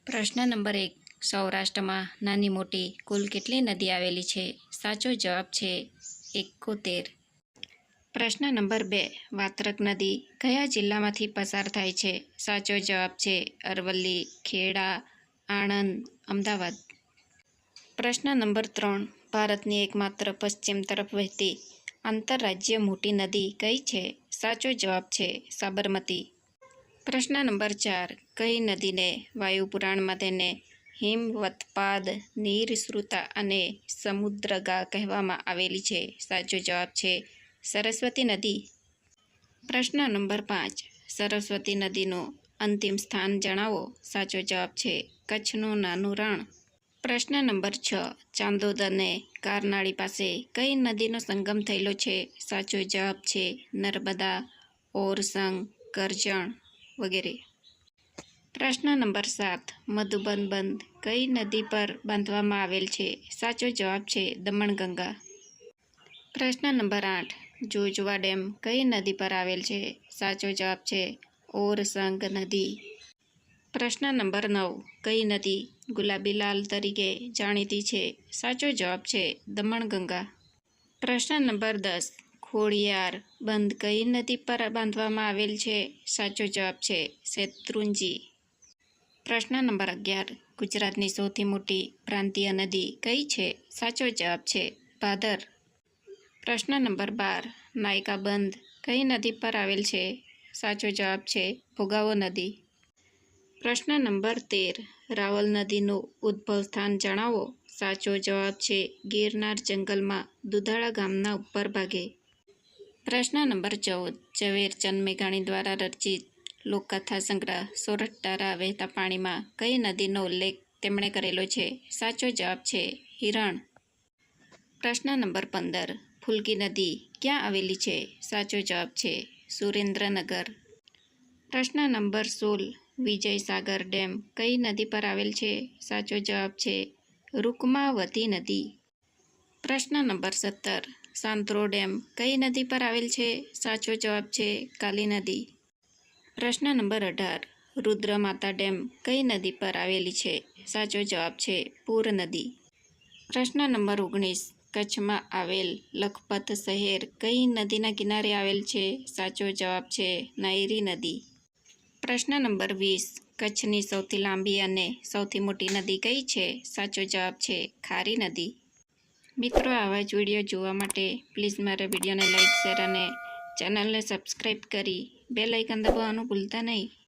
પ્રશ્ન નંબર 1. સૌરાષ્ટ્રમાં નાની મોટી કુલ કેટલી નદી આવેલી છે? સાચો જવાબ છે 71. પ્રશ્ન નંબર 2. વાત્રક નદી કયા જિલ્લામાંથી પસાર થાય છે? સાચો જવાબ છે અરવલ્લી, ખેડા, આણંદ, અમદાવાદ. પ્રશ્ન નંબર 3. ભારતની એકમાત્ર પશ્ચિમ તરફ વહેતી આંતરરાજ્ય મોટી નદી કઈ છે? સાચો જવાબ છે સાબરમતી. પ્રશ્ન નંબર 4. કઈ નદીને વાયુપુરાણમાં તેને હિમવત્પાદ, નીરશ્રુતા અને સમુદ્રગા કહેવામાં આવેલી છે? સાચો જવાબ છે સરસ્વતી નદી. પ્રશ્ન નંબર 5. સરસ્વતી નદીનું અંતિમ સ્થાન જણાવો. સાચો જવાબ છે કચ્છનું નાનું રણ. પ્રશ્ન નંબર 6. ચાંદોદ અને કારનાળી પાસે કઈ નદીનો સંગમ થયેલો છે? સાચો જવાબ છે નર્મદા, ઓરસંગ, કરજણ વગેરે. પ્રશ્ન નંબર 7. મધુબન બંધ કઈ નદી પર બાંધવામાં આવેલ છે? સાચો જવાબ છે દમણગંગા. પ્રશ્ન નંબર 8. જોજવા ડેમ કઈ નદી પર આવેલ છે? સાચો જવાબ છે ઓરસંગ નદી. પ્રશ્ન નંબર 9. કઈ નદી ગુલાબી લાલ તરીકે જાણીતી છે? સાચો જવાબ છે દમણગંગા. પ્રશ્ન નંબર 10. ખોડિયાર બંધ કઈ નદી પર બાંધવામાં આવેલ છે? સાચો જવાબ છે શેત્રુંજી. પ્રશ્ન નંબર 11. ગુજરાતની સૌથી મોટી પ્રાંતીય નદી કઈ છે? સાચો જવાબ છે ભાદર. પ્રશ્ન નંબર 12. નાયકા બંધ કઈ નદી પર આવેલ છે? સાચો જવાબ છે ભોગાવો નદી. પ્રશ્ન નંબર 13. રાવલ નદીનું ઉદ્ભવ સ્થાન જણાવો. સાચો જવાબ છે ગિરનાર જંગલમાં દુધાળા ગામના ઉપર ભાગે. પ્રશ્ન નંબર 14. ઝવેરચંદ મેઘાણી દ્વારા રચિત લોકકથા સંગ્રહ સોરઠ તારા વહેતા પાણીમાં કઈ નદીનો ઉલ્લેખ તેમણે કરેલો છે? સાચો જવાબ છે હિરણ. પ્રશ્ન નંબર 15. ફુલ્કી નદી ક્યાં આવેલી છે? સાચો જવાબ છે સુરેન્દ્રનગર. પ્રશ્ન નંબર 16. વિજયસાગર ડેમ કઈ નદી પર આવેલ છે? સાચો જવાબ છે રૂકમાવતી નદી. પ્રશ્ન નંબર 17. સાંતરો ડેમ કઈ નદી પર આવેલ છે? સાચો જવાબ છે કાલી નદી. પ્રશ્ન નંબર 18. રુદ્રમાતા ડેમ કઈ નદી પર આવેલી છે? સાચો જવાબ છે પૂર નદી. પ્રશ્ન નંબર 19. કચ્છમાં આવેલ લખપત શહેર કઈ નદીના કિનારે આવેલ છે? સાચો જવાબ છે નાયરી નદી. પ્રશ્ન નંબર 20. કચ્છની સૌથી લાંબી અને સૌથી મોટી નદી કઈ છે? સાચો જવાબ છે ખારી નદી. મિત્રો, આવા જ વિડીયો જોવા માટે પ્લીઝ મારા વિડીયોને લાઇક, શેર અને ચેનલને સબસ્ક્રાઈબ કરી બેલ આઇકન દબાવવાનું ભૂલતા નહીં.